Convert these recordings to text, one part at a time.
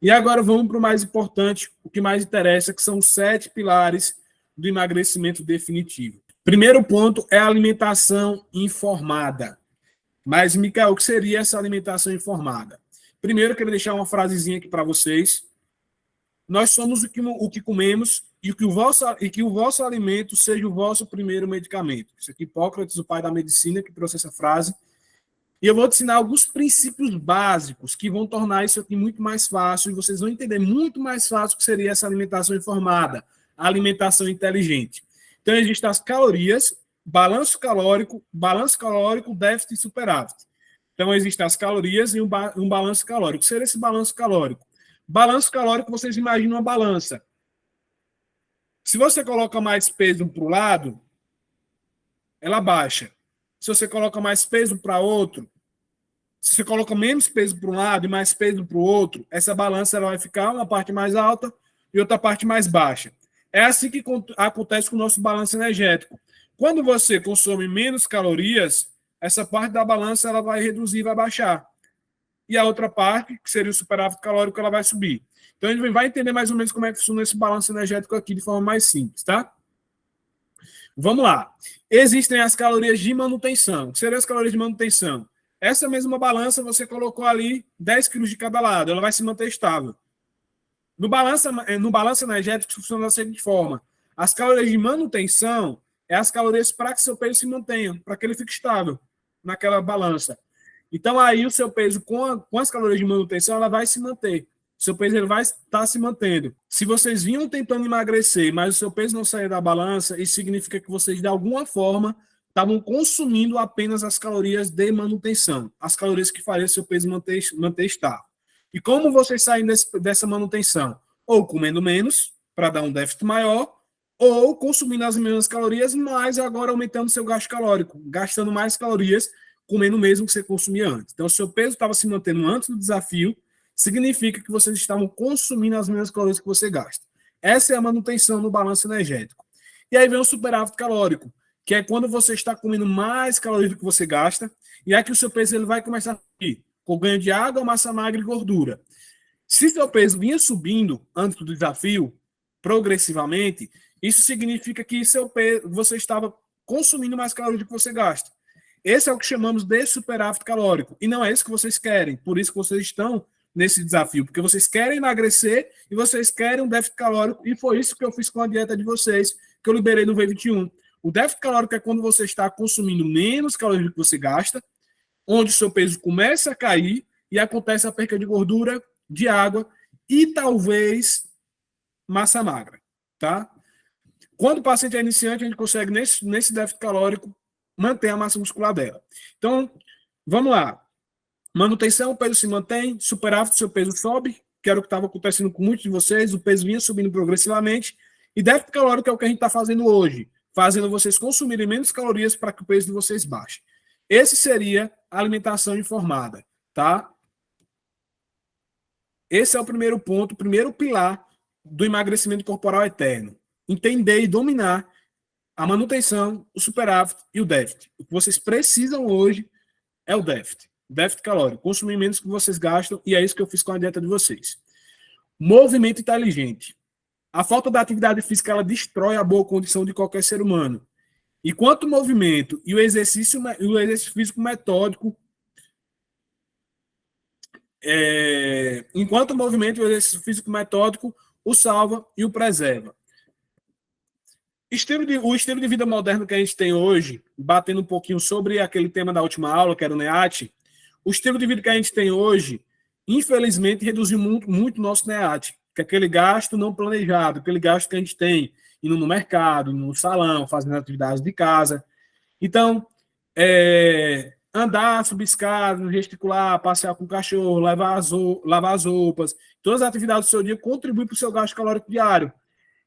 E agora vamos para o mais importante, o que mais interessa, que são os 7 pilares do emagrecimento definitivo. Primeiro ponto é a alimentação informada. Mas, Micael, o que seria essa alimentação informada? Primeiro, eu quero deixar uma frasezinha aqui para vocês. Nós somos o que comemos e que o vosso alimento seja o vosso primeiro medicamento. Isso aqui, Hipócrates, o pai da medicina, que trouxe essa frase. E eu vou te ensinar alguns princípios básicos que vão tornar isso aqui muito mais fácil e vocês vão entender muito mais fácil o que seria essa alimentação informada, a alimentação inteligente. Então, existem as calorias, balanço calórico, déficit e superávit. Então, existem as calorias e um balanço calórico. O que seria esse balanço calórico? Balanço calórico, vocês imaginam uma balança. Se você coloca mais peso para o lado, ela baixa. Se você coloca mais peso para outro, se você coloca menos peso para um lado e mais peso para o outro, essa balança ela vai ficar uma parte mais alta e outra parte mais baixa. É assim que acontece com o nosso balanço energético. Quando você consome menos calorias, essa parte da balança ela vai reduzir, vai baixar. E a outra parte, que seria o superávit calórico, ela vai subir. Então, a gente vai entender mais ou menos como é que funciona esse balanço energético aqui de forma mais simples, tá? Vamos lá. Existem as calorias de manutenção. O que seriam as calorias de manutenção? Essa mesma balança, você colocou ali 10 quilos de cada lado, ela vai se manter estável. No balanço energético, funciona da seguinte forma. As calorias de manutenção é as calorias para que seu peso se mantenha, para que ele fique estável naquela balança. Então, aí o seu peso com as calorias de manutenção, ela vai se manter. O seu peso ele vai estar se mantendo. Se vocês vinham tentando emagrecer, mas o seu peso não saía da balança, isso significa que vocês, de alguma forma, estavam consumindo apenas as calorias de manutenção, as calorias que fariam seu peso manter estável. E como vocês saem dessa manutenção? Ou comendo menos, para dar um déficit maior, ou consumindo as mesmas calorias, mas agora aumentando seu gasto calórico, gastando mais calorias, comendo o mesmo que você consumia antes. Então, se o seu peso estava se mantendo antes do desafio, significa que vocês estavam consumindo as mesmas calorias que você gasta. Essa é a manutenção no balanço energético. E aí vem o superávit calórico, que é quando você está comendo mais calorias do que você gasta, e aí que o seu peso ele vai começar a subir, com ganho de água, massa magra e gordura. Se seu peso vinha subindo antes do desafio, progressivamente, isso significa que você estava consumindo mais calorias do que você gasta. Esse é o que chamamos de superávit calórico. E não é isso que vocês querem. Por isso que vocês estão nesse desafio. Porque vocês querem emagrecer e vocês querem um déficit calórico. E foi isso que eu fiz com a dieta de vocês, que eu liberei no V21. O déficit calórico é quando você está consumindo menos calorias do que você gasta, onde o seu peso começa a cair e acontece a perca de gordura, de água e talvez massa magra. Tá? Quando o paciente é iniciante, a gente consegue, nesse déficit calórico, manter a massa muscular dela. Então, vamos lá. Manutenção, o peso se mantém, superávit, seu peso sobe, que era o que estava acontecendo com muitos de vocês, o peso vinha subindo progressivamente, e déficit calórico é o que a gente está fazendo hoje, fazendo vocês consumirem menos calorias para que o peso de vocês baixe. Esse seria a alimentação informada, tá? Esse é o primeiro ponto, o primeiro pilar do emagrecimento corporal eterno. Entender e dominar a manutenção, o superávit e o déficit. O que vocês precisam hoje é o déficit calórico. Consumir menos que vocês gastam, e é isso que eu fiz com a dieta de vocês. Movimento inteligente. A falta da atividade física, ela destrói a boa condição de qualquer ser humano. Enquanto o movimento e o exercício físico metódico, enquanto o movimento e o exercício físico metódico o salva e o preserva. O estilo de vida moderno que a gente tem hoje, batendo um pouquinho sobre aquele tema da última aula, que era o NEAT, o estilo de vida que a gente tem hoje, infelizmente, reduziu muito o nosso NEAT, que é aquele gasto não planejado, aquele gasto que a gente tem indo no mercado, no salão, fazendo atividades de casa. Então, andar, subir escadas, gesticular, passear com o cachorro, lavar as roupas, todas as atividades do seu dia contribuem para o seu gasto calórico diário.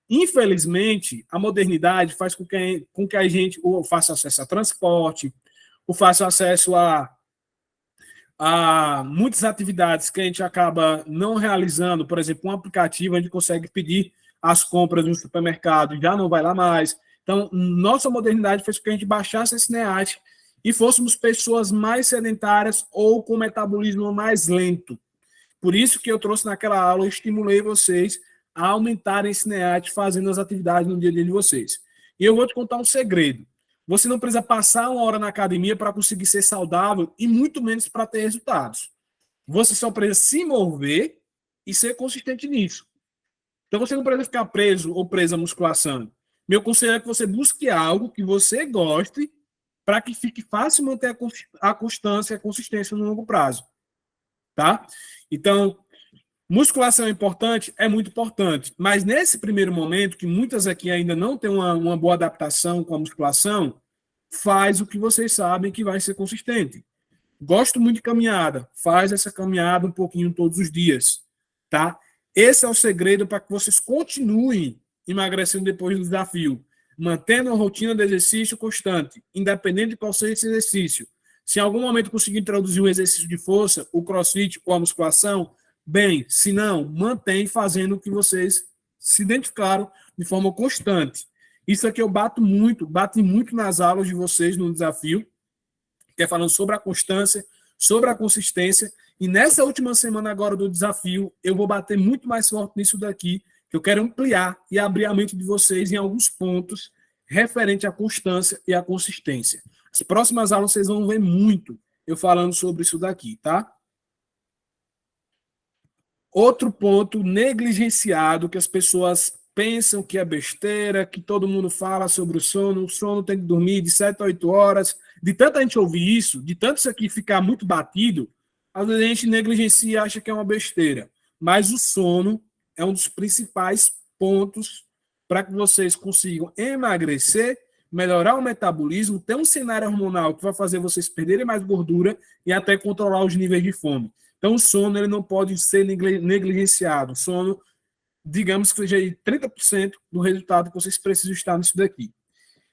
Infelizmente, a modernidade faz com que a gente faça acesso a transporte, faça acesso a muitas atividades que a gente acaba não realizando. Por exemplo, um aplicativo, a gente consegue pedir as compras no supermercado e já não vai lá mais. Então, nossa modernidade fez com que a gente baixasse esse NEAT e fôssemos pessoas mais sedentárias ou com metabolismo mais lento. Por isso que eu trouxe naquela aula, eu estimulei vocês a aumentarem esse NEAT fazendo as atividades no dia a dia de vocês. E eu vou te contar um segredo. Você não precisa passar uma hora na academia para conseguir ser saudável e muito menos para ter resultados. Você só precisa se mover e ser consistente nisso. Então você não precisa ficar preso ou presa à musculação. Meu conselho é que você busque algo que você goste para que fique fácil manter a constância e a consistência no longo prazo. Tá? Então, musculação é importante? É muito importante. Mas nesse primeiro momento, que muitas aqui ainda não têm uma boa adaptação com a musculação, faz o que vocês sabem que vai ser consistente. Gosto muito de caminhada. Faz essa caminhada um pouquinho todos os dias. Tá? Esse é o segredo para que vocês continuem emagrecendo depois do desafio. Mantendo uma rotina de exercício constante, independente de qual seja esse exercício. Se em algum momento conseguir introduzir um exercício de força, o crossfit ou a musculação, bem, se não, mantém fazendo o que vocês se identificaram de forma constante. Isso aqui eu bato muito nas aulas de vocês no desafio, que é falando sobre a constância, sobre a consistência, e nessa última semana agora do desafio, eu vou bater muito mais forte nisso daqui, que eu quero ampliar e abrir a mente de vocês em alguns pontos referente à constância e à consistência. As próximas aulas vocês vão ver muito eu falando sobre isso daqui, tá? Outro ponto negligenciado que as pessoas pensam que é besteira, que todo mundo fala sobre o sono tem que dormir de 7 a 8 horas. De tanta gente ouvir isso, de tanto isso aqui ficar muito batido, às vezes a gente negligencia e acha que é uma besteira. Mas o sono é um dos principais pontos para que vocês consigam emagrecer, melhorar o metabolismo, ter um cenário hormonal que vai fazer vocês perderem mais gordura e até controlar os níveis de fome. Então, o sono ele não pode ser negligenciado. O sono, digamos que seja 30% do resultado que vocês precisam estar nisso daqui.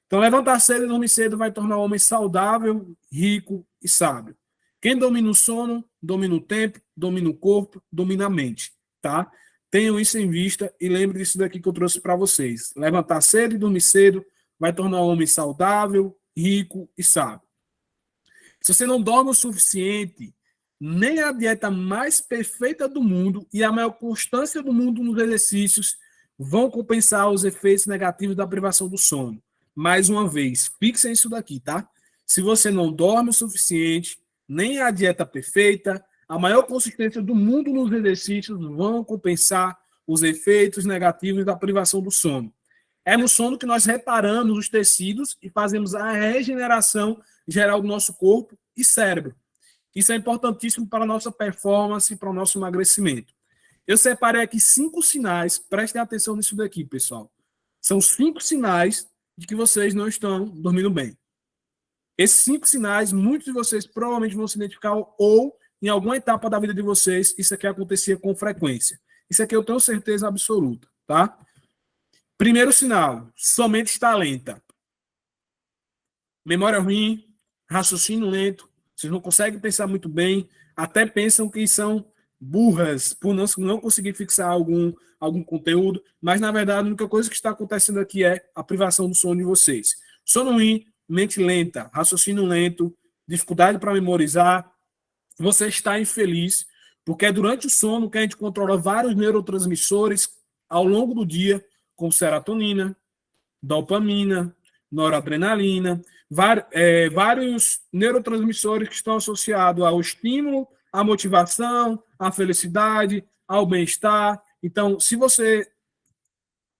Então, levantar cedo e dormir cedo vai tornar o homem saudável, rico e sábio. Quem domina o sono, domina o tempo, domina o corpo, domina a mente, tá? Tenham isso em vista e lembre disso daqui que eu trouxe para vocês. Levantar cedo e dormir cedo vai tornar o homem saudável, rico e sábio. Se você não dorme o suficiente, nem a dieta mais perfeita do mundo e a maior constância do mundo nos exercícios vão compensar os efeitos negativos da privação do sono. Mais uma vez, fixem isso daqui, tá? Se você não dorme o suficiente, nem a dieta perfeita, a maior consistência do mundo nos exercícios vão compensar os efeitos negativos da privação do sono. É no sono que nós reparamos os tecidos e fazemos a regeneração geral do nosso corpo e cérebro. Isso é importantíssimo para a nossa performance e para o nosso emagrecimento. Eu separei aqui 5 sinais, prestem atenção nisso daqui, pessoal. São 5 sinais de que vocês não estão dormindo bem. Esses 5 sinais, muitos de vocês provavelmente vão se identificar ou em alguma etapa da vida de vocês, isso aqui acontecia com frequência. Isso aqui eu tenho certeza absoluta, tá? Primeiro sinal, sua mente está lenta. Memória ruim, raciocínio lento, vocês não conseguem pensar muito bem, até pensam que são burras por não conseguir fixar algum conteúdo, mas na verdade a única coisa que está acontecendo aqui é a privação do sono de vocês. Sono ruim, mente lenta, raciocínio lento, dificuldade para memorizar, você está infeliz, porque é durante o sono que a gente controla vários neurotransmissores ao longo do dia, como serotonina, dopamina, noradrenalina, vários neurotransmissores que estão associados ao estímulo, à motivação, à felicidade, ao bem-estar. Então, se você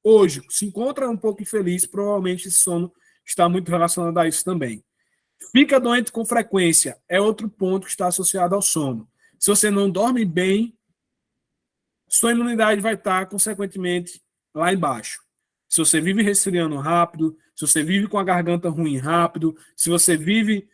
hoje se encontra um pouco infeliz, provavelmente esse sono está muito relacionado a isso também. Fica doente com frequência, é outro ponto que está associado ao sono. Se você não dorme bem, sua imunidade vai estar, consequentemente, lá embaixo. Se você vive resfriando rápido, se você vive com a garganta ruim rápido, se você vive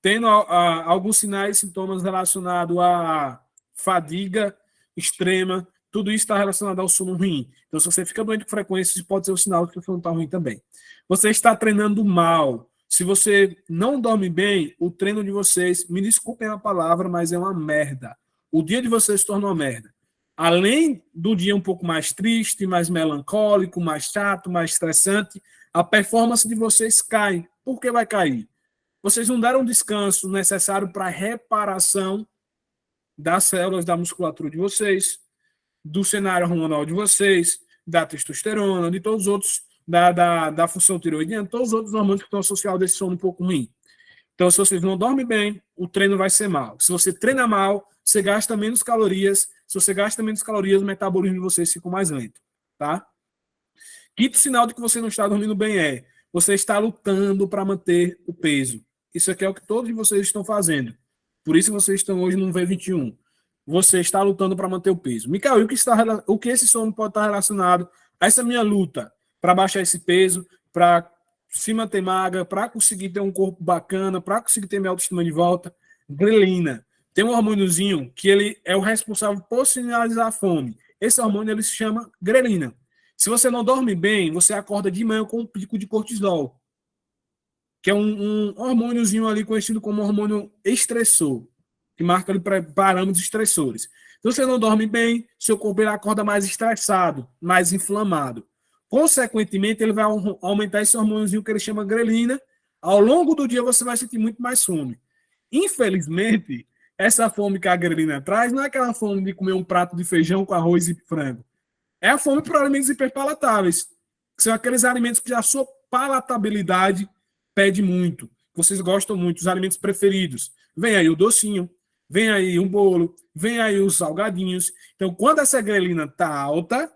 tendo alguns sinais e sintomas relacionados à fadiga extrema, tudo isso está relacionado ao sono ruim. Então, se você fica doente com frequência, isso pode ser um sinal de que o sono está ruim também. Você está treinando mal. Se você não dorme bem, o treino de vocês, me desculpem a palavra, mas é uma merda. O dia de vocês se torna uma merda. Além do dia um pouco mais triste, mais melancólico, mais chato, mais estressante, a performance de vocês cai. Por que vai cair? Vocês não deram o descanso necessário para reparação das células da musculatura de vocês, do cenário hormonal de vocês, da testosterona, de todos os outros, da função tireoidiana, todos os outros hormônios que estão associados a esse sono um pouco ruim. Então, se vocês não dormem bem, o treino vai ser mal. Se você treina mal, você gasta menos calorias. Se você gasta menos calorias, o metabolismo de vocês fica mais lento, tá? Quinto sinal de que você não está dormindo bem é você está lutando para manter o peso. Isso aqui é o que todos vocês estão fazendo. Por isso vocês estão hoje no V21. Você está lutando para manter o peso. Micael, o que esse sono pode estar relacionado a essa minha luta para baixar esse peso, para se manter magra, para conseguir ter um corpo bacana, para conseguir ter minha autoestima de volta? Grelina. Tem um hormôniozinho que ele é o responsável por sinalizar a fome. Esse hormônio ele se chama grelina. Se você não dorme bem, você acorda de manhã com um pico de cortisol, que é um hormôniozinho ali conhecido como hormônio estressor, que marca ali parâmetros estressores. Então, você não dorme bem, seu corpo ele acorda mais estressado, mais inflamado. Consequentemente, ele vai aumentar esse hormôniozinho que ele chama grelina. Ao longo do dia, você vai sentir muito mais fome. Infelizmente, essa fome que a grelina traz não é aquela fome de comer um prato de feijão com arroz e frango. É a fome por alimentos hiperpalatáveis, que são aqueles alimentos que a sua palatabilidade pede muito, vocês gostam muito, os alimentos preferidos. Vem aí o docinho, vem aí um bolo, vem aí os salgadinhos. Então, quando essa grelina está alta,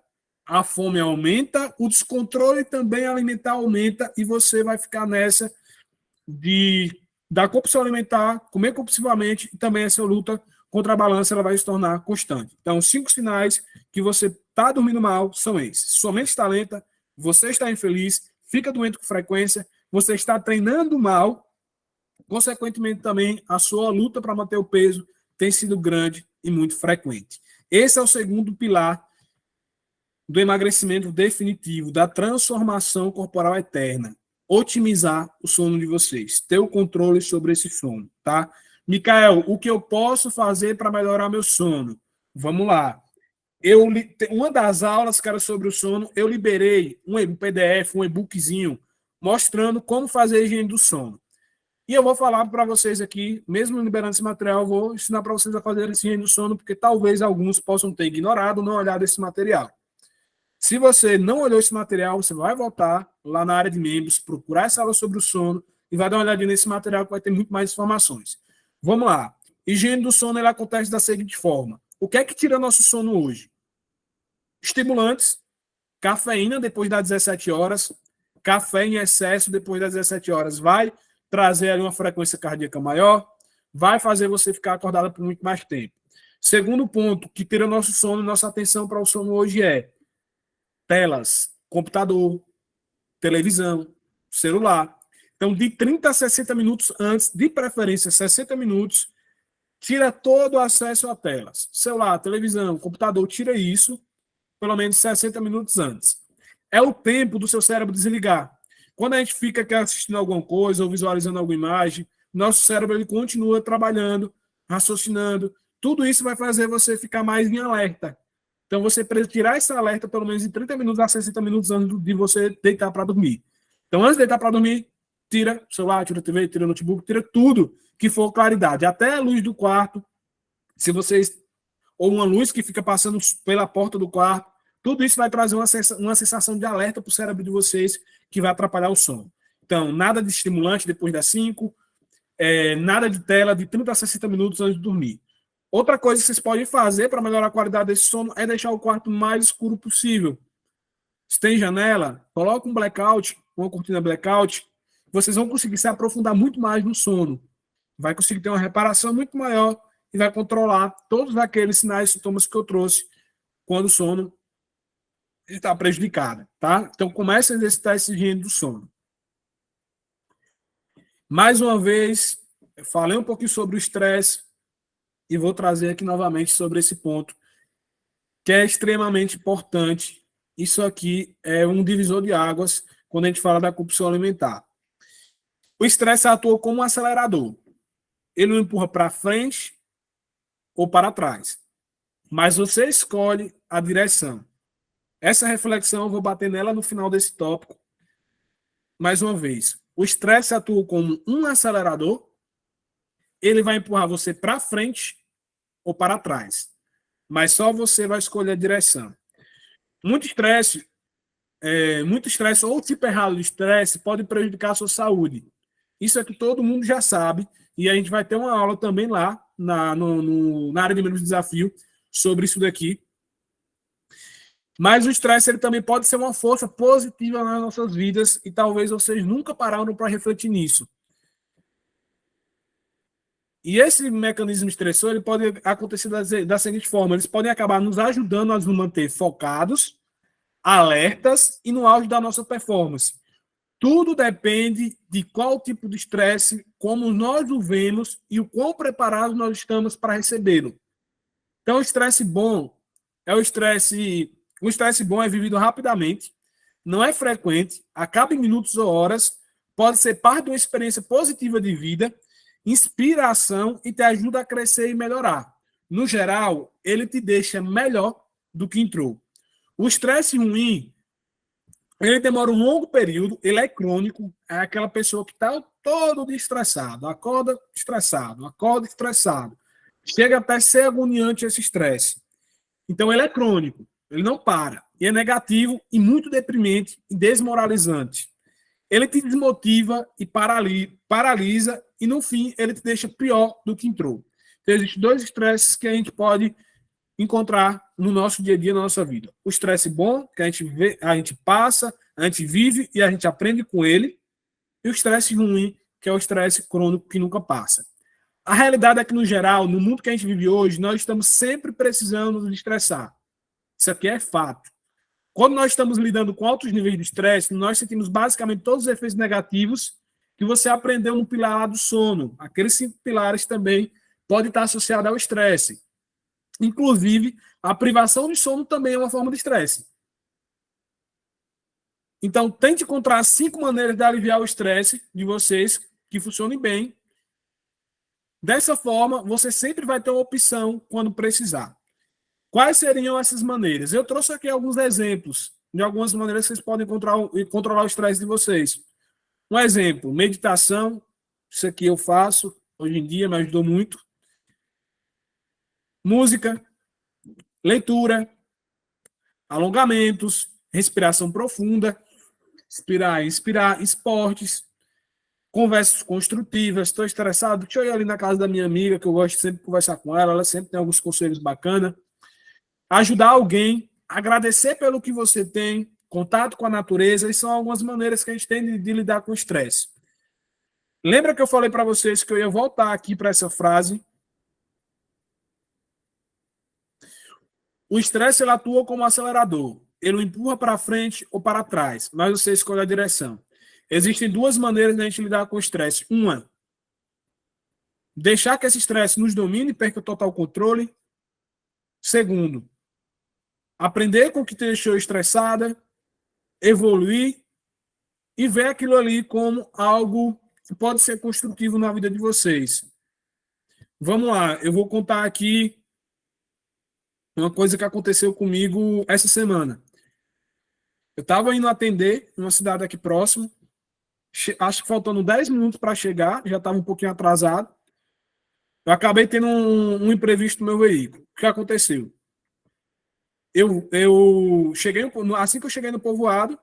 a fome aumenta, o descontrole também alimentar aumenta e você vai ficar nessa da compulsão alimentar, comer compulsivamente e também essa luta contra a balança ela vai se tornar constante. Então, 5 sinais que você está dormindo mal são esses. Sua mente está lenta, você está infeliz, fica doente com frequência, você está treinando mal, consequentemente também a sua luta para manter o peso tem sido grande e muito frequente. Esse é o segundo pilar do emagrecimento definitivo, da transformação corporal eterna. Otimizar o sono de vocês, ter o controle sobre esse sono, tá? Micael, o que eu posso fazer para melhorar meu sono? Vamos lá. Uma das aulas, cara, sobre o sono, eu liberei um PDF, um e-bookzinho, mostrando como fazer a higiene do sono. E eu vou falar para vocês aqui, mesmo liberando esse material, eu vou ensinar para vocês a fazer a higiene do sono, porque talvez alguns possam ter ignorado, não olhado esse material. Se você não olhou esse material, você vai voltar lá na área de membros, procurar essa aula sobre o sono e vai dar uma olhadinha nesse material que vai ter muito mais informações. Vamos lá. Higiene do sono ela acontece da seguinte forma. O que é que tira nosso sono hoje? Estimulantes, cafeína depois das 17 horas, café em excesso depois das 17 horas vai trazer ali uma frequência cardíaca maior, vai fazer você ficar acordada por muito mais tempo. Segundo ponto que tira nosso sono, nossa atenção para o sono hoje é telas, computador, televisão, celular. Então, de 30 a 60 minutos antes, de preferência 60 minutos, tira todo o acesso a telas. Celular, televisão, computador, tira isso pelo menos 60 minutos antes. É o tempo do seu cérebro desligar. Quando a gente fica aqui assistindo alguma coisa ou visualizando alguma imagem, nosso cérebro ele continua trabalhando, raciocinando. Tudo isso vai fazer você ficar mais em alerta. Então, você precisa tirar esse alerta pelo menos em 30 minutos a 60 minutos antes de você deitar para dormir. Então, antes de deitar para dormir, tira o celular, tira a TV, tira o notebook, tira tudo que for claridade. Até a luz do quarto, se vocês... ou uma luz que fica passando pela porta do quarto, tudo isso vai trazer uma sensação de alerta para o cérebro de vocês que vai atrapalhar o sono. Então, nada de estimulante depois das 5, nada de tela de 30 a 60 minutos antes de dormir. Outra coisa que vocês podem fazer para melhorar a qualidade desse sono é deixar o quarto mais escuro possível. Se tem janela, coloca um blackout, uma cortina blackout, vocês vão conseguir se aprofundar muito mais no sono. Vai conseguir ter uma reparação muito maior e vai controlar todos aqueles sinais e sintomas que eu trouxe quando o sono está prejudicado, tá? Então, comece a exercitar esse higiene do sono. Mais uma vez, eu falei um pouquinho sobre o estresse e vou trazer aqui novamente sobre esse ponto, que é extremamente importante. Isso aqui é um divisor de águas quando a gente fala da compulsão alimentar. O estresse atua como um acelerador. Ele não empurra para frente ou para trás, mas você escolhe a direção. Essa reflexão eu vou bater nela no final desse tópico. Mais uma vez, o estresse atua como um acelerador, ele vai empurrar você para frente ou para trás. Mas só você vai escolher a direção. Muito estresse ou o tipo errado de estresse pode prejudicar a sua saúde. Isso é que todo mundo já sabe, e a gente vai ter uma aula também lá na área de menos desafio sobre isso daqui. Mas o estresse ele também pode ser uma força positiva nas nossas vidas e talvez vocês nunca pararam para refletir nisso. E esse mecanismo estressor ele pode acontecer da seguinte forma: eles podem acabar nos ajudando a nos manter focados, alertas e no auge da nossa performance. Tudo depende de qual tipo de estresse, como nós o vemos e o quão preparados nós estamos para recebê-lo. Então, o estresse bom é o estresse. O estresse bom é vivido rapidamente, não é frequente, acaba em minutos ou horas, pode ser parte de uma experiência positiva de vida, inspira a ação e te ajuda a crescer e melhorar. No geral, ele te deixa melhor do que entrou. O estresse ruim, ele demora um longo período, ele é crônico, é aquela pessoa que está todo dia estressado, acorda estressado. Chega até a ser agoniante esse estresse. Então, ele é crônico, ele não para. E é negativo e muito deprimente e desmoralizante. Ele te desmotiva e paralisa e, no fim, ele te deixa pior do que entrou. Então, existem dois estresses que a gente pode encontrar no nosso dia a dia, na nossa vida. O estresse bom, que a gente passa, a gente vive e a gente aprende com ele. E o estresse ruim, que é o estresse crônico que nunca passa. A realidade é que, no geral, no mundo que a gente vive hoje, nós estamos sempre precisando nos estressar. Isso aqui é fato. Quando nós estamos lidando com altos níveis de estresse, nós sentimos basicamente todos os efeitos negativos que você aprendeu no pilar do sono. Aqueles 5 pilares também podem estar associados ao estresse. Inclusive, a privação de sono também é uma forma de estresse. Então, tente encontrar 5 maneiras de aliviar o estresse de vocês que funcionem bem. Dessa forma, você sempre vai ter uma opção quando precisar. Quais seriam essas maneiras? Eu trouxe aqui alguns exemplos de algumas maneiras que vocês podem controlar o estresse de vocês. Um exemplo, meditação. Isso aqui eu faço hoje em dia, me ajudou muito. Música, leitura, alongamentos, respiração profunda, inspirar, esportes, conversas construtivas. Estou estressado, deixa eu ir ali na casa da minha amiga, que eu gosto sempre de conversar com ela, ela sempre tem alguns conselhos bacanas. Ajudar alguém, agradecer pelo que você tem, contato com a natureza, e são algumas maneiras que a gente tem de lidar com o estresse. Lembra que eu falei para vocês que eu ia voltar aqui para essa frase? O estresse ele atua como acelerador. Ele o empurra para frente ou para trás, mas você escolhe a direção. Existem 2 maneiras de a gente lidar com o estresse. Uma, deixar que esse estresse nos domine e perca total controle. Segundo, aprender com o que te deixou estressada, evoluir e ver aquilo ali como algo que pode ser construtivo na vida de vocês. Vamos lá, eu vou contar aqui uma coisa que aconteceu comigo essa semana. Eu estava indo atender em uma cidade aqui próximo, acho que faltando 10 minutos para chegar, já estava um pouquinho atrasado. Eu acabei tendo um imprevisto no meu veículo. O que aconteceu? Eu cheguei, assim que eu cheguei no povoado,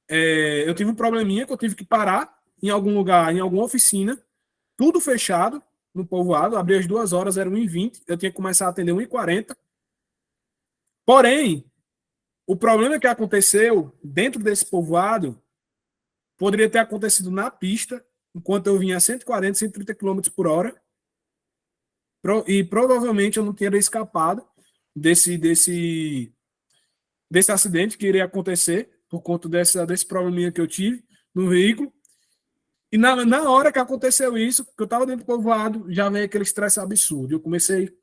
eu tive um probleminha que eu tive que parar em algum lugar, em alguma oficina, tudo fechado no povoado, abri às 2 horas, era 1h20, eu tinha que começar a atender 1h40. Porém, o problema que aconteceu dentro desse povoado poderia ter acontecido na pista, enquanto eu vinha a 140, 130 km por hora, e provavelmente eu não teria escapado desse acidente que iria acontecer por conta desse probleminha que eu tive no veículo. E na hora que aconteceu isso, que eu estava dentro do povoado, já veio aquele estresse absurdo. Eu comecei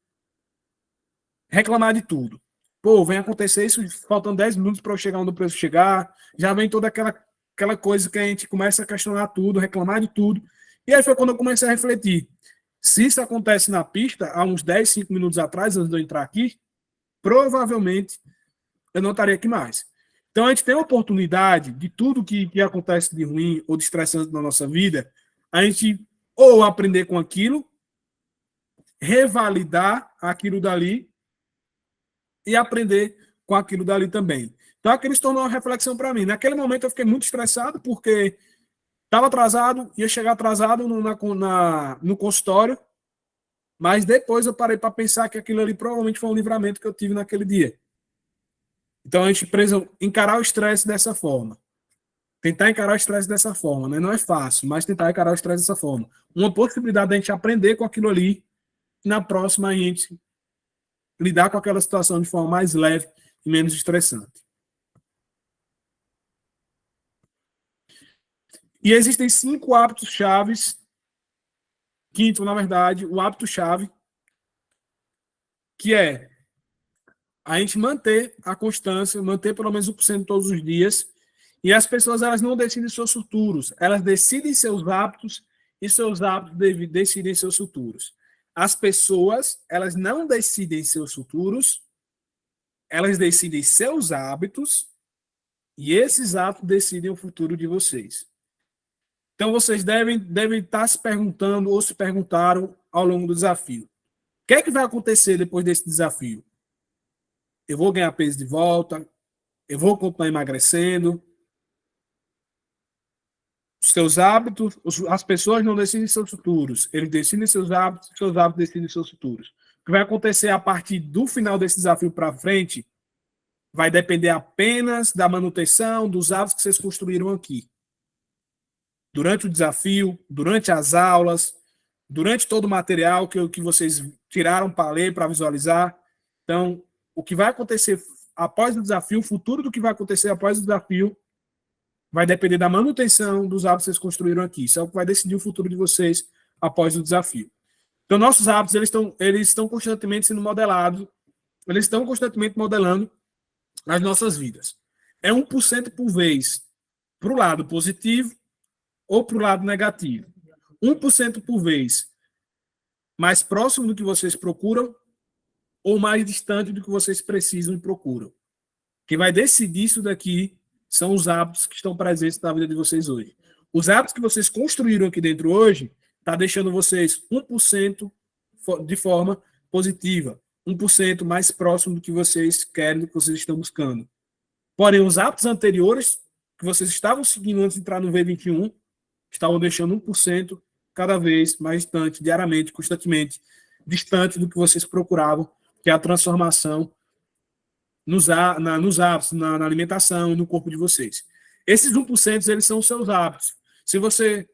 a reclamar de tudo. Pô, vem acontecer isso faltando 10 minutos para eu chegar onde eu preciso chegar. Já vem toda aquela coisa que a gente começa a questionar tudo, reclamar de tudo. E aí foi quando eu comecei a refletir. Se isso acontece na pista, há uns 10, 5 minutos atrás, antes de eu entrar aqui, provavelmente eu não estaria aqui mais. Então, a gente tem a oportunidade de tudo que acontece de ruim ou de estressante na nossa vida, a gente ou aprender com aquilo, revalidar aquilo dali e aprender com aquilo dali também. Então, aquilo se tornou uma reflexão para mim. Naquele momento, eu fiquei muito estressado, porque estava atrasado, ia chegar atrasado no consultório, mas depois eu parei para pensar que aquilo ali provavelmente foi um livramento que eu tive naquele dia. Então, a gente precisa encarar o estresse dessa forma. Tentar encarar o estresse dessa forma, né? Não é fácil, mas tentar encarar o estresse dessa forma. Uma possibilidade da gente aprender com aquilo ali, e na próxima a gente lidar com aquela situação de forma mais leve e menos estressante. E existem 5 hábitos chaves. Quinto, na verdade, o hábito-chave, que é a gente manter a constância, manter pelo menos 1% todos os dias. E as pessoas, elas não decidem seus futuros, elas decidem seus hábitos e seus hábitos decidem seus futuros. As pessoas, elas não decidem seus futuros, elas decidem seus hábitos e esses hábitos decidem o futuro de vocês. Então, vocês devem estar se perguntando ou se perguntaram ao longo do desafio. O que é que vai acontecer depois desse desafio? Eu vou ganhar peso de volta? Eu vou continuar emagrecendo? Os seus hábitos, as pessoas não decidem seus futuros. Eles decidem seus hábitos decidem seus futuros. O que vai acontecer a partir do final desse desafio para frente vai depender apenas da manutenção dos hábitos que vocês construíram aqui. Durante o desafio, durante as aulas, durante todo o material que vocês tiraram para ler, para visualizar. Então, o que vai acontecer após o desafio, o futuro do que vai acontecer após o desafio, vai depender da manutenção dos hábitos que vocês construíram aqui. Isso é o que vai decidir o futuro de vocês após o desafio. Então, nossos hábitos, eles estão constantemente sendo modelados, eles estão constantemente modelando as nossas vidas. É 1% por vez para o lado positivo ou para o lado negativo. 1% por vez mais próximo do que vocês procuram ou mais distante do que vocês precisam e procuram. Quem vai decidir isso daqui são os hábitos que estão presentes na vida de vocês hoje. Os hábitos que vocês construíram aqui dentro hoje está deixando vocês 1% de forma positiva, 1% mais próximo do que vocês querem, do que vocês estão buscando. Porém, os hábitos anteriores que vocês estavam seguindo antes de entrar no V21 estavam deixando 1% cada vez mais distante, diariamente, constantemente, distante do que vocês procuravam, que é a transformação nos hábitos, na alimentação e no corpo de vocês. Esses 1%, eles são os seus hábitos. Se você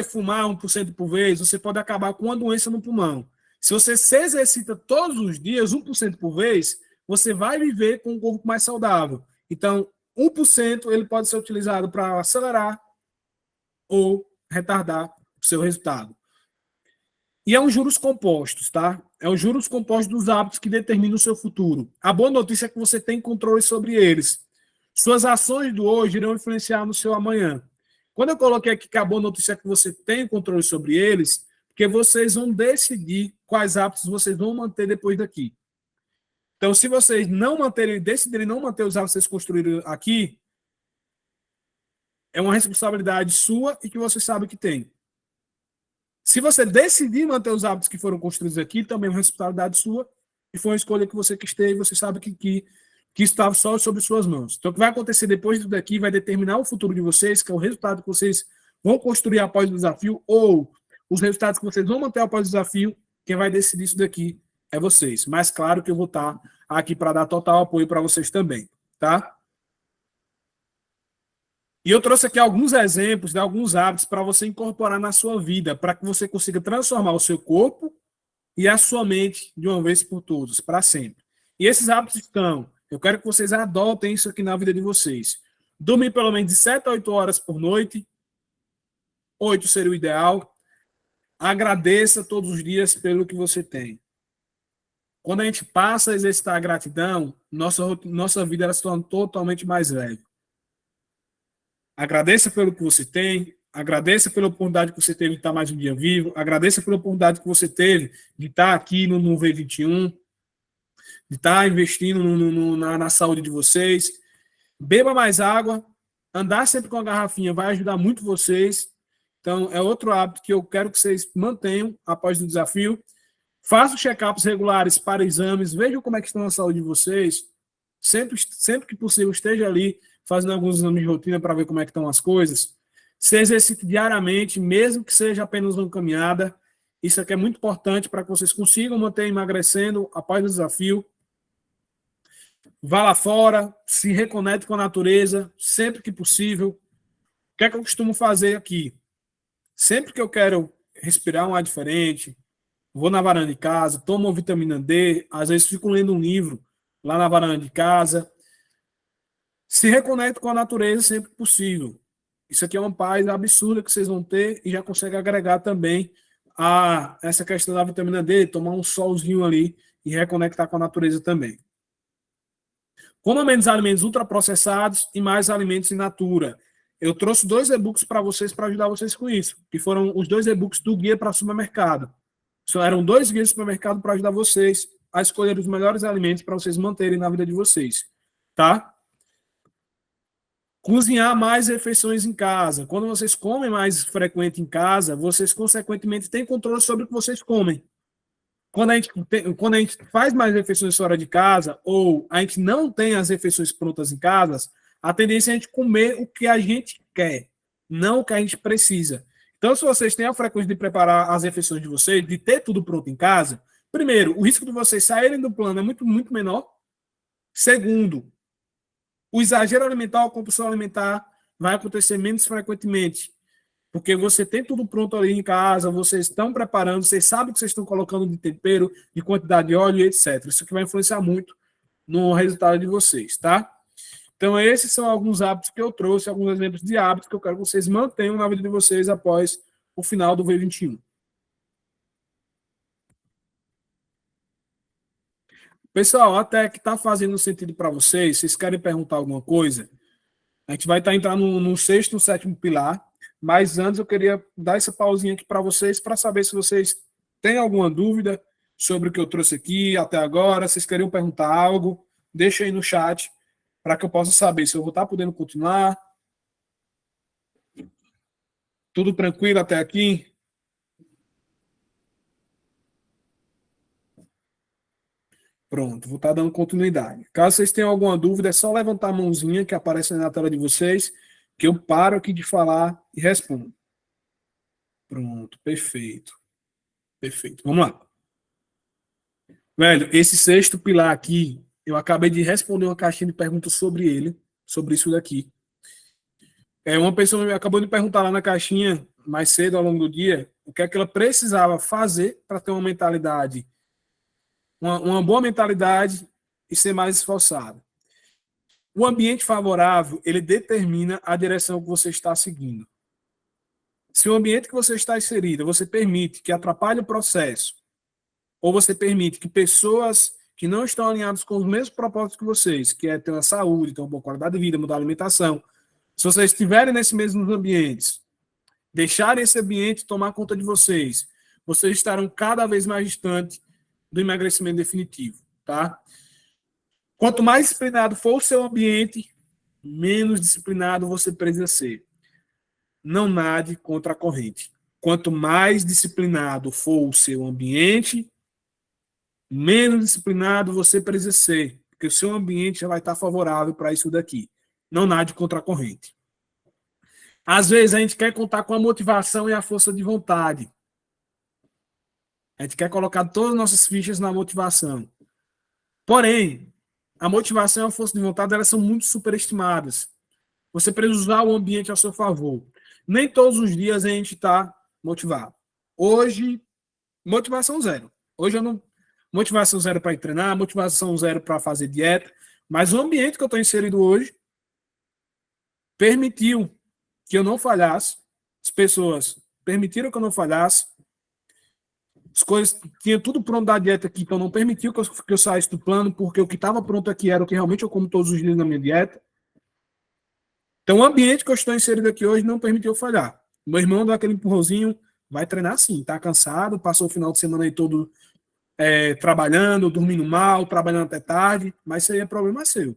fumar 1% por vez, você pode acabar com uma doença no pulmão. Se você se exercita todos os dias, 1% por vez, você vai viver com um corpo mais saudável. Então, 1% ele pode ser utilizado para acelerar ou retardar o seu resultado. E é um juros compostos, tá? É um juros compostos dos hábitos que determinam o seu futuro. A boa notícia é que você tem controle sobre eles. Suas ações do hoje irão influenciar no seu amanhã. Quando eu coloquei aqui que a boa notícia é que você tem controle sobre eles, porque vocês vão decidir quais hábitos vocês vão manter depois daqui. Então, se vocês decidirem não manter os hábitos que vocês construíram aqui, é uma responsabilidade sua e que você sabe que tem. Se você decidir manter os hábitos que foram construídos aqui, também é uma responsabilidade sua e foi uma escolha que você quis ter e você sabe que estava só sobre suas mãos. Então, o que vai acontecer depois disso daqui vai determinar o futuro de vocês, que é o resultado que vocês vão construir após o desafio ou os resultados que vocês vão manter após o desafio. Quem vai decidir isso daqui é vocês. Mas claro que eu vou estar aqui para dar total apoio para vocês também, tá? E eu trouxe aqui alguns exemplos de alguns hábitos para você incorporar na sua vida, para que você consiga transformar o seu corpo e a sua mente de uma vez por todas, para sempre. E esses hábitos estão, eu quero que vocês adotem isso aqui na vida de vocês. Dormir pelo menos de 7 a 8 horas por noite, 8 seria o ideal. Agradeça todos os dias pelo que você tem. Quando a gente passa a exercitar a gratidão, nossa vida ela se torna totalmente mais leve. Agradeça pelo que você tem, agradeça pela oportunidade que você teve de estar mais um dia vivo, agradeça pela oportunidade que você teve de estar aqui no V21, de estar investindo na saúde de vocês. Beba mais água, andar sempre com a garrafinha vai ajudar muito vocês. Então, é outro hábito que eu quero que vocês mantenham após o desafio. Façam check-ups regulares para exames, vejam como é que estão a saúde de vocês. Sempre que possível, esteja ali fazendo alguns exames de rotina para ver como é que estão as coisas. Se exercite diariamente, mesmo que seja apenas uma caminhada. Isso aqui é muito importante para que vocês consigam manter emagrecendo após o desafio. Vá lá fora, se reconecte com a natureza, sempre que possível. O que é que eu costumo fazer aqui? Sempre que eu quero respirar um ar diferente, vou na varanda de casa, tomo uma vitamina D, às vezes fico lendo um livro lá na varanda de casa. Se reconecte com a natureza sempre que possível. Isso aqui é uma paz absurda que vocês vão ter e já consegue agregar também a essa questão da vitamina D, tomar um solzinho ali e reconectar com a natureza também. Coma menos alimentos ultraprocessados e mais alimentos in natura. Eu trouxe 2 e-books para vocês, para ajudar vocês com isso, que foram os 2 e-books do Guia para Supermercado. Eram 2 guias de supermercado para ajudar vocês a escolher os melhores alimentos para vocês manterem na vida de vocês, tá? Cozinhar mais refeições em casa. Quando vocês comem mais frequente em casa, vocês, consequentemente, têm controle sobre o que vocês comem. Quando a gente faz mais refeições fora de casa, ou a gente não tem as refeições prontas em casa, a tendência é a gente comer o que a gente quer, não o que a gente precisa. Então, se vocês têm a frequência de preparar as refeições de vocês, de ter tudo pronto em casa, primeiro, o risco de vocês saírem do plano é muito, muito menor. Segundo, o exagero alimentar, a compulsão alimentar vai acontecer menos frequentemente, porque você tem tudo pronto ali em casa, vocês estão preparando, vocês sabem o que vocês estão colocando de tempero, de quantidade de óleo, etc. Isso aqui vai influenciar muito no resultado de vocês, tá? Então, esses são alguns hábitos que eu trouxe, alguns exemplos de hábitos que eu quero que vocês mantenham na vida de vocês após o final do V21. Pessoal, até que está fazendo sentido para vocês, vocês querem perguntar alguma coisa? A gente vai estar entrando no 6º, no 7º pilar, mas antes eu queria dar essa pausinha aqui para vocês, para saber se vocês têm alguma dúvida sobre o que eu trouxe aqui até agora, vocês queriam perguntar algo, deixa aí no chat, para que eu possa saber se eu vou estar podendo continuar. Tudo tranquilo até aqui? Pronto, vou estar dando continuidade. Caso vocês tenham alguma dúvida, é só levantar a mãozinha que aparece na tela de vocês, que eu paro aqui de falar e respondo. Pronto, perfeito. Perfeito, vamos lá. Velho, esse 6º pilar aqui, eu acabei de responder uma caixinha de perguntas sobre ele, sobre isso daqui. Uma pessoa me acabou de perguntar lá na caixinha, mais cedo ao longo do dia, o que é que ela precisava fazer para ter uma mentalidade, uma boa mentalidade e ser mais esforçada. O ambiente favorável, ele determina a direção que você está seguindo. Se o ambiente que você está inserido, você permite que atrapalhe o processo, ou você permite que pessoas que não estão alinhadas com os mesmos propósitos que vocês, que é ter uma saúde, ter uma boa qualidade de vida, mudar a alimentação, se vocês estiverem nesses mesmos ambientes, deixarem esse ambiente tomar conta de vocês, vocês estarão cada vez mais distantes do emagrecimento definitivo, tá? Quanto mais disciplinado for o seu ambiente, menos disciplinado você precisa ser. Não nade contra a corrente. Quanto mais disciplinado for o seu ambiente, menos disciplinado você precisa ser, porque o seu ambiente já vai estar favorável para isso daqui. Não nade contra a corrente. Às vezes a gente quer contar com a motivação e a força de vontade. A gente quer colocar todas as nossas fichas na motivação. Porém, a motivação e a força de vontade, elas são muito superestimadas. Você precisa usar o ambiente a seu favor. Nem todos os dias a gente está motivado. Hoje, motivação zero. Hoje eu não... Motivação zero para treinar, motivação zero para fazer dieta. Mas o ambiente que eu estou inserido hoje permitiu que eu não falhasse. As pessoas permitiram que eu não falhasse. As coisas, tinha tudo pronto da dieta aqui, então não permitiu que eu saísse do plano, porque o que estava pronto aqui era o que realmente eu como todos os dias na minha dieta. Então, o ambiente que eu estou inserido aqui hoje não permitiu falhar. Meu irmão dá aquele empurrãozinho, vai treinar sim, tá cansado, passou o final de semana aí todo trabalhando, dormindo mal, trabalhando até tarde, mas isso aí é problema seu.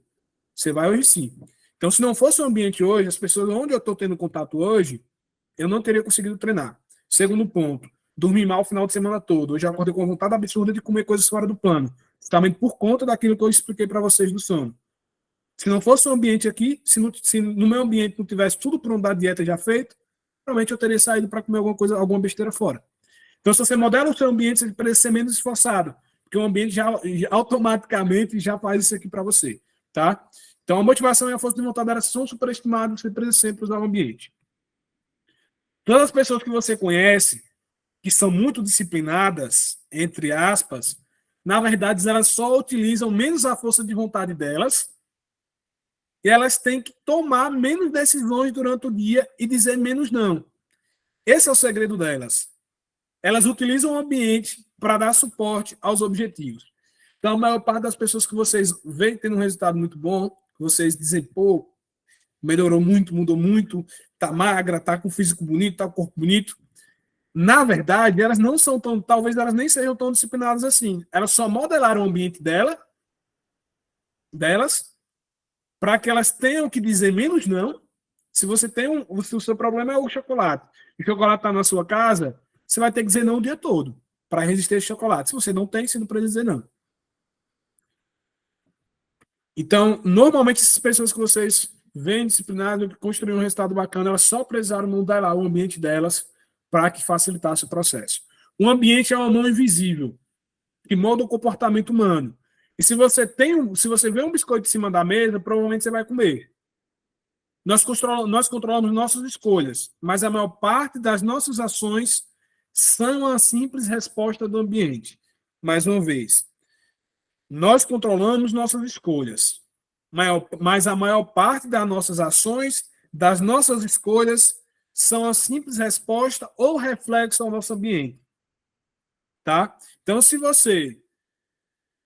Você vai hoje sim. Então, se não fosse o ambiente hoje, as pessoas onde eu estou tendo contato hoje, eu não teria conseguido treinar. Segundo ponto, dormi mal o final de semana todo. Eu já acordei com vontade absurda de comer coisas fora do plano, justamente por conta daquilo que eu expliquei para vocês do sono. Se não fosse o ambiente aqui, se no meu ambiente não tivesse tudo pronto da dieta já feito, provavelmente eu teria saído para comer alguma coisa, alguma besteira fora. Então, se você modela o seu ambiente, você precisa ser menos esforçado, porque o ambiente já automaticamente já faz isso aqui para você, tá? Então, a motivação e a força de vontade elas são superestimadas, você precisa sempre usar o ambiente. Todas as pessoas que você conhece, que são muito disciplinadas, entre aspas, na verdade, elas só utilizam menos a força de vontade delas e elas têm que tomar menos decisões durante o dia e dizer menos não. Esse é o segredo delas. Elas utilizam o ambiente para dar suporte aos objetivos. Então, a maior parte das pessoas que vocês veem tendo um resultado muito bom, vocês dizem, pô, melhorou muito, mudou muito, tá magra, tá com físico bonito, tá com corpo bonito. Na verdade, elas não são tão, talvez elas nem sejam tão disciplinadas assim. Elas só modelaram o ambiente delas, para que elas tenham que dizer menos não. Se você tem se o seu problema é o chocolate, e o chocolate está na sua casa, você vai ter que dizer não o dia todo para resistir esse chocolate. Se você não tem, você não precisa dizer não. Então, normalmente, essas pessoas que vocês veem disciplinadas, que construíram um resultado bacana, elas só precisaram mudar lá o ambiente delas para que facilitasse o processo. O ambiente é uma mão invisível que molda o comportamento humano. E se você vê um biscoito em cima da mesa, provavelmente você vai comer. Nós controlamos nossas escolhas, mas a maior parte das nossas ações são a simples resposta do ambiente. Mais uma vez, nós controlamos nossas escolhas, mas a maior parte das nossas ações, das nossas escolhas, são a simples resposta ou reflexo ao nosso ambiente. Tá? Então, se você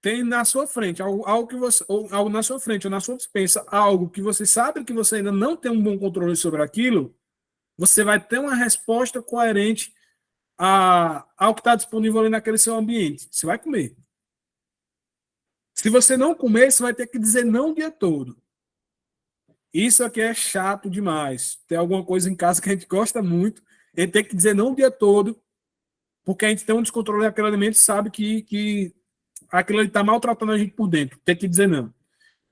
tem na sua frente algo que você, ou algo na sua frente, ou na sua dispensa, algo que você sabe que você ainda não tem um bom controle sobre aquilo, você vai ter uma resposta coerente ao que está disponível ali naquele seu ambiente. Você vai comer. Se você não comer, você vai ter que dizer não o dia todo. Isso aqui é chato demais. Tem alguma coisa em casa que a gente gosta muito, a gente tem que dizer não o dia todo, porque a gente tem um descontrole daquele alimento e sabe que aquilo ali está maltratando a gente por dentro. Tem que dizer não.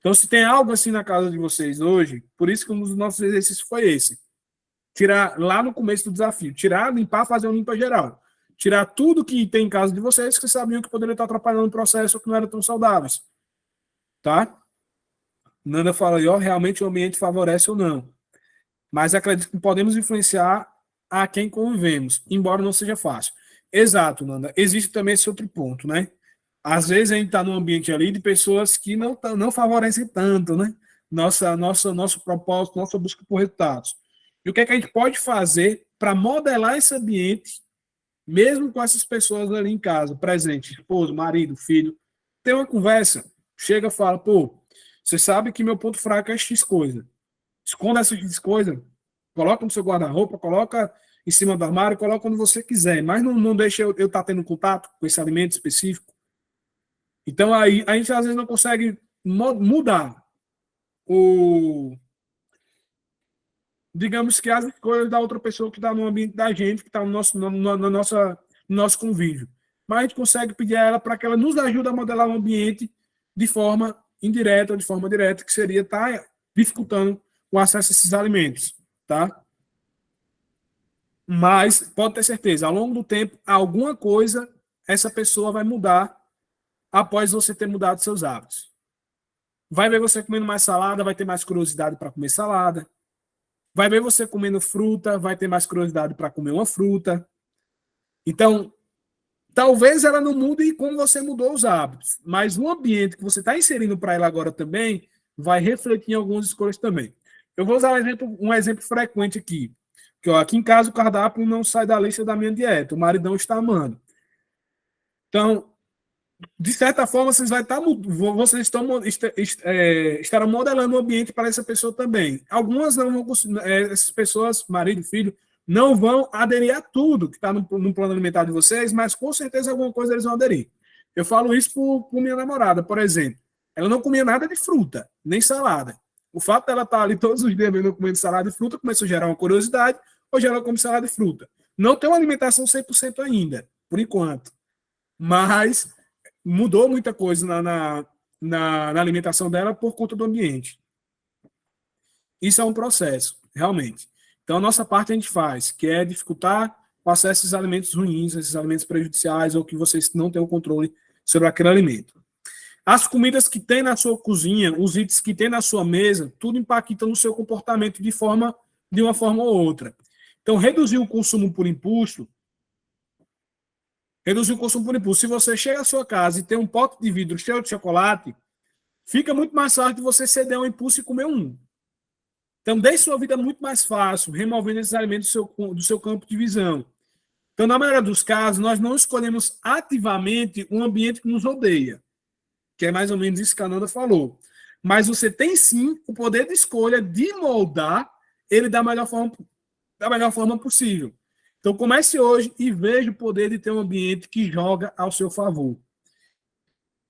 Então, se tem algo assim na casa de vocês hoje, por isso que um dos nossos exercícios foi esse. Tirar lá no começo do desafio. Tirar, limpar, fazer um limpa geral. Tirar tudo que tem em casa de vocês que sabiam que poderia estar atrapalhando o processo ou que não eram tão saudáveis. Tá? Nanda fala aí, ó, realmente o ambiente favorece ou não. Mas acredito que podemos influenciar a quem convivemos, embora não seja fácil. Exato, Nanda. Existe também esse outro ponto, né? Às vezes a gente está num ambiente ali de pessoas que não favorecem tanto, né? Nosso propósito, nossa busca por resultados. E o que é que a gente pode fazer para modelar esse ambiente, mesmo com essas pessoas ali em casa, presente, esposo, marido, filho, ter uma conversa, chega e fala, pô, você sabe que meu ponto fraco é X coisa. Esconda essa X coisa, coloca no seu guarda-roupa, coloca em cima do armário, coloca onde você quiser, mas não deixa eu estar tendo contato com esse alimento específico. Então, aí, a gente às vezes não consegue mudar digamos que as escolhas da outra pessoa que está no ambiente da gente, que está no nosso convívio. Mas a gente consegue pedir a ela para que ela nos ajude a modelar o ambiente de forma indireta ou de forma direta, que seria estar dificultando o acesso a esses alimentos. Tá? Mas pode ter certeza, ao longo do tempo, alguma coisa essa pessoa vai mudar após você ter mudado seus hábitos. Vai ver você comendo mais salada, vai ter mais curiosidade para comer salada. Vai ver você comendo fruta, vai ter mais curiosidade para comer uma fruta. Então, talvez ela não mude como você mudou os hábitos, mas o ambiente que você está inserindo para ela agora também vai refletir em algumas escolhas também. Eu vou usar um exemplo frequente aqui. Que, ó, aqui em casa o cardápio não sai da lista da minha dieta, o maridão está amando. Então, de certa forma, vocês estarão modelando o ambiente para essa pessoa também. Algumas não vão conseguir, essas pessoas, marido e filho, não vão aderir a tudo que está no plano alimentar de vocês, mas com certeza alguma coisa eles vão aderir. Eu falo isso por minha namorada, por exemplo. Ela não comia nada de fruta, nem salada. O fato dela estar ali todos os dias comendo salada e fruta começou a gerar uma curiosidade, hoje ela come salada e fruta. Não tem uma alimentação 100% ainda, por enquanto. Mas mudou muita coisa na alimentação dela por conta do ambiente. Isso é um processo, realmente. Então, a nossa parte a gente faz, que é dificultar o acesso a esses alimentos ruins, esses alimentos prejudiciais, ou que vocês não têm o controle sobre aquele alimento. As comidas que tem na sua cozinha, os itens que tem na sua mesa, tudo impacta no seu comportamento de uma forma ou outra. Então, reduzir o consumo por impulso. Reduzir o consumo por impulso. Se você chega à sua casa e tem um pote de vidro cheio de chocolate, fica muito mais fácil de você ceder ao impulso e comer um. Então, deixe sua vida muito mais fácil, removendo esses alimentos do seu campo de visão. Então, na maioria dos casos, nós não escolhemos ativamente um ambiente que nos odeia, que é mais ou menos isso que a Nanda falou. Mas você tem, sim, o poder de escolha de moldar ele da melhor forma possível. Então, comece hoje e veja o poder de ter um ambiente que joga ao seu favor.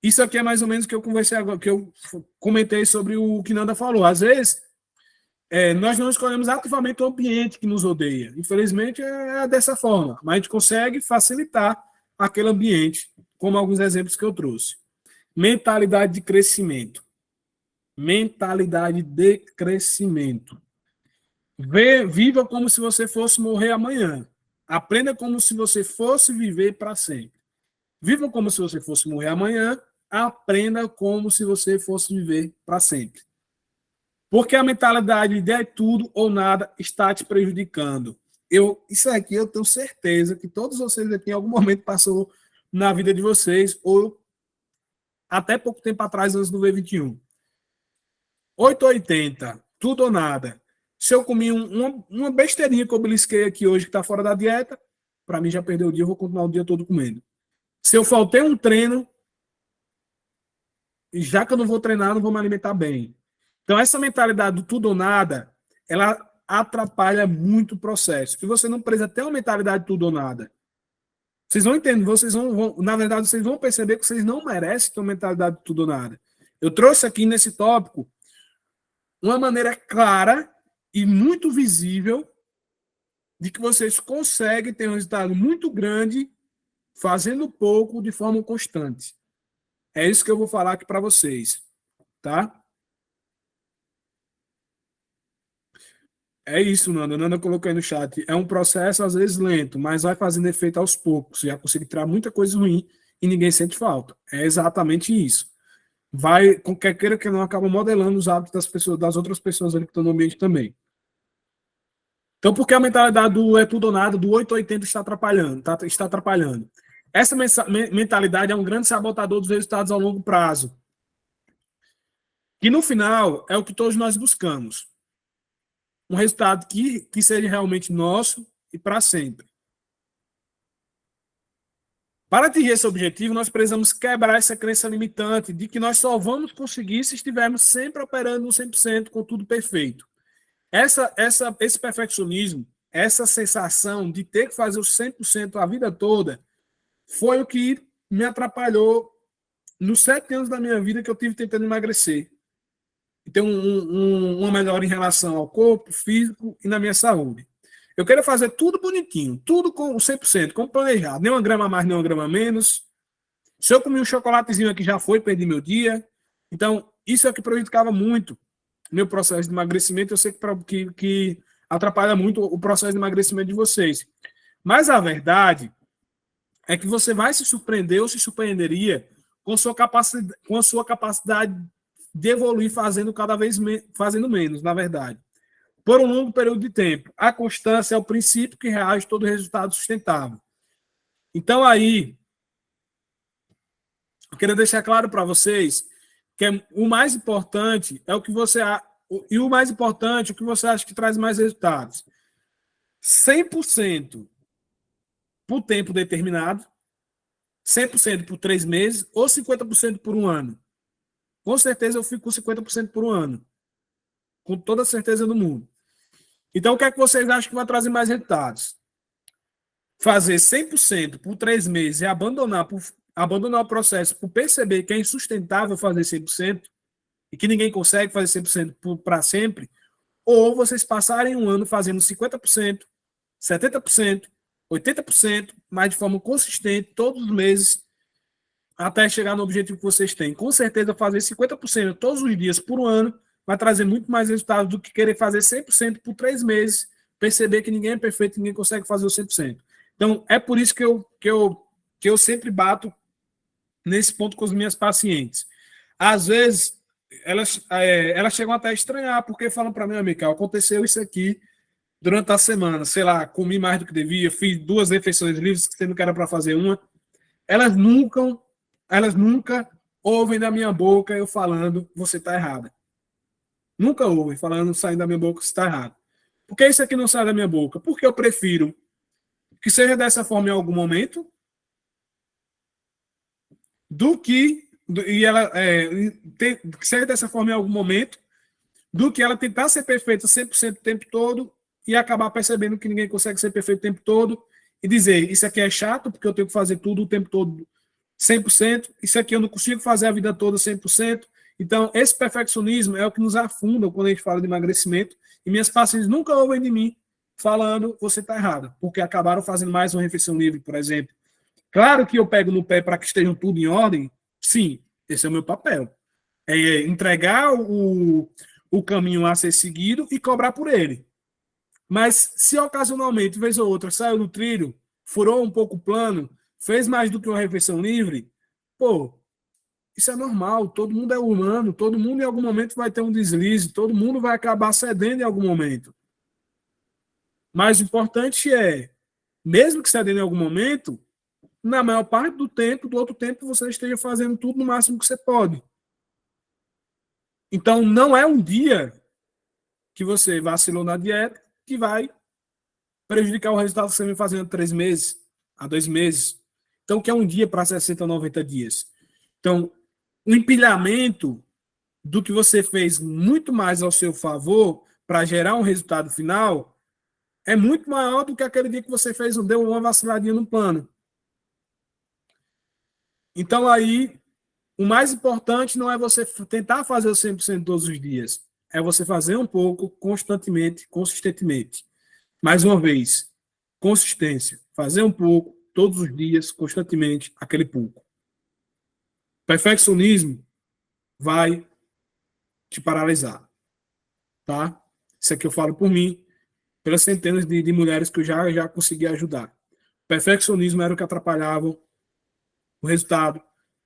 Isso aqui é mais ou menos o que eu conversei agora, que eu comentei sobre o que Nanda falou. Às vezes, nós não escolhemos ativamente o ambiente que nos odeia. Infelizmente, é dessa forma. Mas a gente consegue facilitar aquele ambiente, como alguns exemplos que eu trouxe. Mentalidade de crescimento. Mentalidade de crescimento. Viva como se você fosse morrer amanhã. Aprenda como se você fosse viver para sempre. Viva como se você fosse morrer amanhã. Aprenda como se você fosse viver para sempre. Porque a mentalidade de é tudo ou nada está te prejudicando. Isso aqui eu tenho certeza que todos vocês aqui em algum momento passou na vida de vocês, ou até pouco tempo atrás, antes do V21. 880, tudo ou nada. Se eu comi uma besteirinha que eu belisquei aqui hoje, que está fora da dieta, para mim já perdeu o dia, eu vou continuar o dia todo comendo. Se eu faltei um treino, já que eu não vou treinar, não vou me alimentar bem. Então, essa mentalidade do tudo ou nada, ela atrapalha muito o processo. E você não precisa ter uma mentalidade de tudo ou nada. Vocês vão entender, na verdade, vocês vão perceber que vocês não merecem ter uma mentalidade de tudo ou nada. Eu trouxe aqui nesse tópico uma maneira clara e muito visível de que vocês conseguem ter um resultado muito grande fazendo pouco de forma constante. É isso que eu vou falar aqui para vocês, tá? É isso, Nanda. Nanda colocou aí no chat. É um processo, às vezes, lento, mas vai fazendo efeito aos poucos. Já consegui tirar muita coisa ruim e ninguém sente falta. É exatamente isso. Vai, qualquer queira que não, acaba modelando os hábitos das pessoas, das outras pessoas ali que estão no ambiente também. Então, por que a mentalidade do é tudo ou nada, do 880 está atrapalhando? Está atrapalhando. Essa mentalidade é um grande sabotador dos resultados ao longo prazo. Que, no final, é o que todos nós buscamos. Um resultado que seja realmente nosso e para sempre. Para atingir esse objetivo, nós precisamos quebrar essa crença limitante de que nós só vamos conseguir se estivermos sempre operando no 100% com tudo perfeito. Esse perfeccionismo, essa sensação de ter que fazer o 100% a vida toda, foi o que me atrapalhou nos 7 anos da minha vida que eu tive tentando emagrecer. E ter uma melhora em relação ao corpo, físico e na minha saúde. Eu quero fazer tudo bonitinho, tudo com 100%, como planejado. Nem uma grama a mais, nem uma grama a menos. Se eu comi um chocolatezinho aqui, já foi, perdi meu dia. Então, isso é o que prejudicava muito meu processo de emagrecimento. Eu sei que atrapalha muito o processo de emagrecimento de vocês. Mas a verdade é que você vai se surpreender ou se surpreenderia com a sua capacidade de evoluir fazendo fazendo menos, na verdade. Por um longo período de tempo. A constância é o princípio que reage todo resultado sustentável. Então, aí, eu queria deixar claro para vocês que o mais importante é o que você... E o mais importante, o que você acha que traz mais resultados. 100% por tempo determinado, 100% por 3 meses ou 50% por um ano. Com certeza eu fico com 50% por um ano. Com toda a certeza do mundo. Então, o que é que vocês acham que vai trazer mais resultados? Fazer 100% por 3 meses e abandonar o processo por perceber que é insustentável fazer 100% e que ninguém consegue fazer 100% para sempre, ou vocês passarem um ano fazendo 50%, 70%, 80%, mas de forma consistente, todos os meses, até chegar no objetivo que vocês têm. Com certeza, fazer 50% todos os dias por um ano vai trazer muito mais resultado do que querer fazer 100% por 3 meses, perceber que ninguém é perfeito, ninguém consegue fazer o 100%. Então, é por isso que eu sempre bato nesse ponto com as minhas pacientes. Às vezes, elas chegam até a estranhar, porque falam para mim, amiga, aconteceu isso aqui durante a semana, sei lá, comi mais do que devia, fiz 2 refeições livres, sendo que era para fazer uma. Elas nunca ouvem da minha boca eu falando, você está errada. Nunca ouvem falando, saindo da minha boca, você está errado. Por que isso aqui não sai da minha boca? Porque eu prefiro que seja dessa forma em algum momento, do que que seja dessa forma em algum momento, do que ela tentar ser perfeita 100% o tempo todo e acabar percebendo que ninguém consegue ser perfeito o tempo todo e dizer, isso aqui é chato porque eu tenho que fazer tudo o tempo todo 100%, isso aqui eu não consigo fazer a vida toda 100%. Então, esse perfeccionismo é o que nos afunda quando a gente fala de emagrecimento, e minhas pacientes nunca ouvem de mim falando, você está errado, porque acabaram fazendo mais uma refeição livre, por exemplo. Claro que eu pego no pé para que estejam tudo em ordem, sim, esse é o meu papel. É entregar o caminho a ser seguido e cobrar por ele. Mas se ocasionalmente, vez ou outra, saiu do trilho, furou um pouco o plano, fez mais do que uma refeição livre, pô, isso é normal, todo mundo é humano, todo mundo em algum momento vai ter um deslize, todo mundo vai acabar cedendo em algum momento. Mas o importante é, mesmo que cedendo em algum momento, na maior parte do tempo, do outro tempo, você esteja fazendo tudo no máximo que você pode. Então, não é um dia que você vacilou na dieta que vai prejudicar o resultado que você vem fazendo 3 meses, a 2 meses. Então, que é um dia para 60, 90 dias. Então, o empilhamento do que você fez muito mais ao seu favor para gerar um resultado final é muito maior do que aquele dia que você deu uma vaciladinha no plano. Então, aí, o mais importante não é você tentar fazer o 100% todos os dias. É você fazer um pouco, constantemente, consistentemente. Mais uma vez, consistência. Fazer um pouco, todos os dias, constantemente, aquele pouco. Perfeccionismo vai te paralisar. Tá? Isso aqui eu falo por mim, pelas centenas de mulheres que eu já consegui ajudar. Perfeccionismo era o que atrapalhava o resultado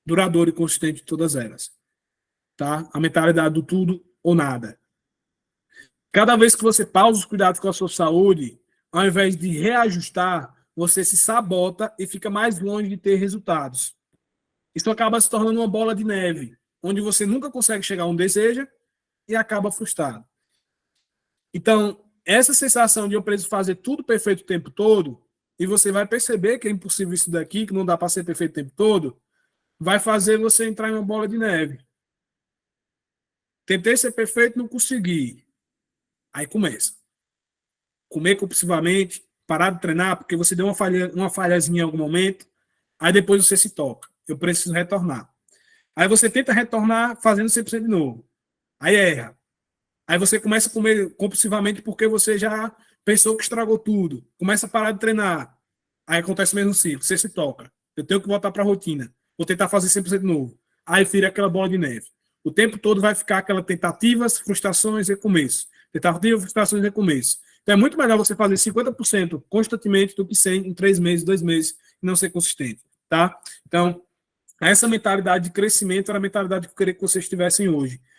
duradouro e consistente de todas elas. Tá? A mentalidade do tudo ou nada. Cada vez que você pausa os cuidados com a sua saúde, ao invés de reajustar, você se sabota e fica mais longe de ter resultados. Isso acaba se tornando uma bola de neve, onde você nunca consegue chegar onde deseja e acaba frustrado. Então, essa sensação de eu preciso fazer tudo perfeito o tempo todo, e você vai perceber que é impossível isso daqui, que não dá para ser perfeito o tempo todo, vai fazer você entrar em uma bola de neve. Tentei ser perfeito, não consegui. Aí começa. Comer compulsivamente, parar de treinar, porque você deu uma falhazinha em algum momento, aí depois você se toca. Eu preciso retornar. Aí você tenta retornar fazendo 100% de novo. Aí erra. Aí você começa a comer compulsivamente porque você já pensou que estragou tudo. Começa a parar de treinar. Aí acontece o mesmo ciclo. Você se toca. Eu tenho que voltar para a rotina. Vou tentar fazer 100% de novo. Aí vira aquela bola de neve. O tempo todo vai ficar aquela tentativas, frustrações e recomeço. Tentativas, frustrações e recomeço. Então é muito melhor você fazer 50% constantemente do que 100 em 3 meses, 2 meses e não ser consistente. Tá? Então, essa mentalidade de crescimento era a mentalidade que eu queria que vocês tivessem hoje.